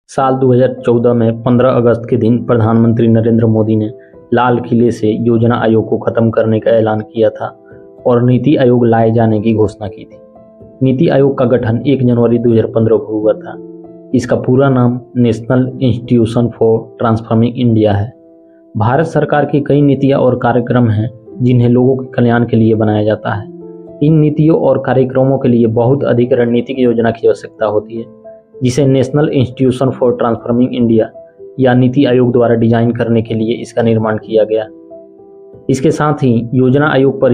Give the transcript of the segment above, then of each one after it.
साल 2014 में 15 अगस्त के दिन प्रधानमंत्री नरेंद्र मोदी ने लाल किले से योजना आयोग को खत्म करने का ऐलान किया था और नीति आयोग लाए जाने की घोषणा की थी। नीति आयोग का गठन 1 जनवरी 2015 को हुआ था। इसका पूरा नाम national institution for transforming India है। भारत सरकार की कई नीतियां और कार्यक्रम हैं जिन्हें लोगों के कल्याण के लिए बनाया जाता है। इन नीतियों और कार्यक्रमों के लिए बहुत अधिक रणनीतिक योजना की आवश्यकता होती है, जिसे national institution for transforming India या नीति आयोग द्वारा डिजाइन करने के लिए इसका निर्माण किया गया। इसके साथ ही योजना आयोग पर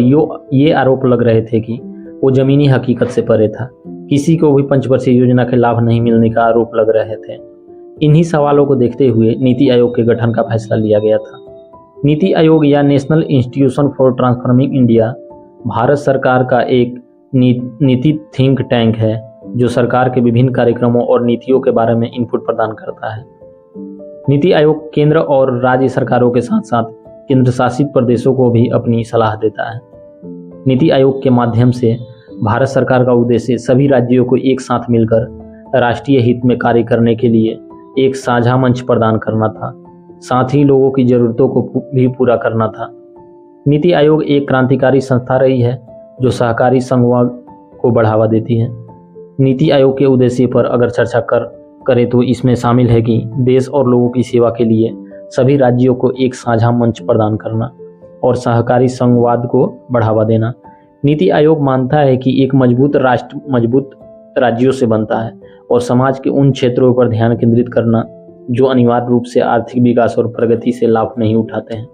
ये आरोप लग रहे थे कि वो जमीनी हकीकत से परे था। किसी को भी पंचवर्षीय योजना के लाभ नहीं मिलने का आरोप लग रहे थे। इन्हीं सवालों को देखते हुए नीति आयोग के गठन का फैसला लिया गया था। नीति आयोग या national institution for transforming India Bharat सरकार का एक नीति थिंक टैंक है जो सरकार के विभिन्न कार्यक्रमों और नीतियों के बारे में इनपुट प्रदान करता है। नीति आयोग केंद्र और राज्य सरकारों के साथ साथ केंद्र शासित प्रदेशों को भी अपनी सलाह देता है। नीति आयोग के माध्यम से भारत सरकार का उद्देश्य सभी राज्यों को एक साथ मिलकर राष्ट्रीय हित में कार्य करने के लिए एक साझा मंच प्रदान करना था, साथ ही लोगों की जरूरतों को भी पूरा करना था। नीति आयोग एक क्रांतिकारी संस्था रही है जो सहकारी संघवाद को बढ़ावा देती है। नीति आयोग के उद्देश्य पर अगर चर्चा करें तो इसमें शामिल है कि देश और लोगों की सेवा के लिए सभी राज्यों को एक साझा मंच प्रदान करना और सहकारी संघवाद को बढ़ावा देना। नीति आयोग मानता है कि एक मजबूत राष्ट्र मजबूत राज्यों से बनता है और समाज के उन क्षेत्रों पर ध्यान केंद्रित करना जो अनिवार्य रूप से आर्थिक विकास और प्रगति से लाभ नहीं उठाते हैं।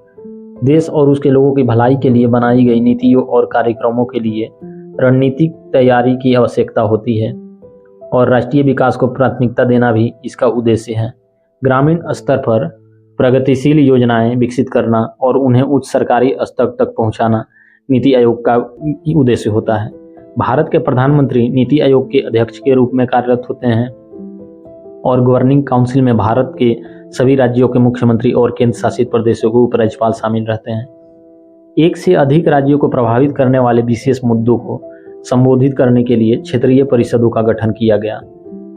देश और उसके लोगों की भलाई के लिए बनाई गई नीतियों और कार्यक्रमों के लिए रणनीतिक तैयारी की आवश्यकता होती है और राष्ट्रीय विकास को प्राथमिकता देना भी इसका उद्देश्य है। ग्रामीण स्तर पर प्रगतिशील योजनाएं विकसित करना और उन्हें उच्च सरकारी स्तर तक पहुंचाना नीति आयोग का उद्देश्य होता है। भारत के प्रधानमंत्री नीति आयोग के अध्यक्ष के रूप में कार्यरत होते हैं और गवर्निंग काउंसिल में भारत के सभी राज्यों के मुख्यमंत्री और केंद्र शासित प्रदेशों के उपराज्यपाल शामिल रहते हैं। एक से अधिक राज्यों को प्रभावित करने वाले विशेष मुद्दों को संबोधित करने के लिए क्षेत्रीय परिषदों का गठन किया गया,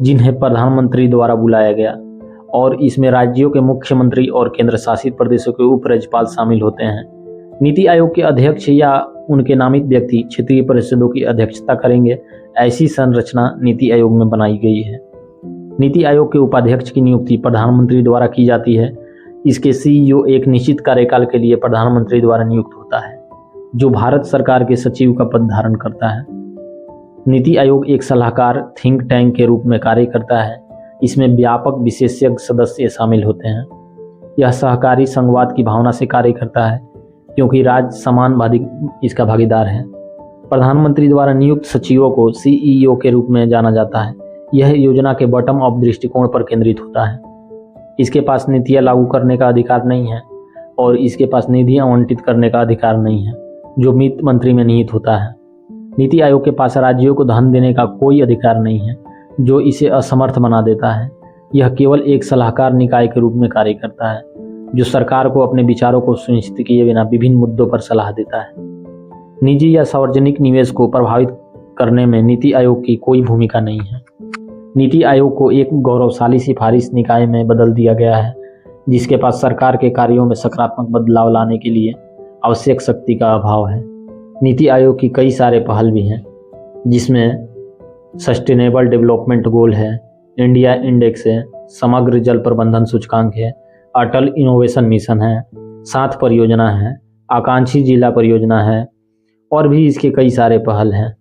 जिन्हें प्रधानमंत्री द्वारा बुलाया गया, और इसमें राज्यों के मुख्यमंत्री और केंद्र शासित प्रदेशों के उपराज्यपाल शामिल होते हैं। नीति आयोग के अध्यक्ष या उनके नामित व्यक्ति क्षेत्रीय परिषदों की अध्यक्षता करेंगे। ऐसी संरचना नीति आयोग में बनाई गई है। नीति आयोग के उपाध्यक्ष की नियुक्ति प्रधानमंत्री द्वारा की जाती है। इसके सीईओ एक निश्चित कार्यकाल के लिए प्रधानमंत्री द्वारा नियुक्त होता है, जो भारत सरकार के सचिव का पद धारण करता है। नीति आयोग एक सलाहकार थिंक टैंक के रूप में कार्य करता है। इसमें व्यापक विशेषज्ञ सदस्य शामिल होते हैं। यह सहकारी संघवाद की भावना से कार्य करता है क्योंकि राज्य समान इसका भागीदार है। प्रधानमंत्री द्वारा नियुक्त सचिवों को सीईओ के रूप में जाना जाता है। यह योजना के बॉटम अप दृष्टिकोण पर केंद्रित होता है। इसके पास नीतियां लागू करने का अधिकार नहीं है और इसके पास निधि आवंटित करने का अधिकार नहीं है, जो वित्त मंत्री में निहित होता है। नीति आयोग के पास राज्यों को धन देने का कोई अधिकार नहीं है, जो इसे असमर्थ बना देता है। यह केवल एक सलाहकार निकाय के रूप में कार्य करता है, जो सरकार को अपने विचारों को सुनिश्चित किए बिना विभिन्न मुद्दों पर सलाह देता है। निजी या सार्वजनिक निवेश को प्रभावित करने में नीति आयोग की कोई भूमिका नहीं है। नीति आयोग को एक गौरवशाली सिफारिश निकाय में बदल दिया गया है, जिसके पास सरकार के कार्यों में सकारात्मक बदलाव लाने के लिए आवश्यक शक्ति का अभाव है। नीति आयोग की कई सारे पहल भी हैं, जिसमें सस्टेनेबल डेवलपमेंट गोल है, इंडिया इंडेक्स है, समग्र जल प्रबंधन सूचकांक है, अटल इनोवेशन मिशन है, 7 परियोजना है, आकांक्षी जिला परियोजना है और भी इसके कई सारे पहल हैं।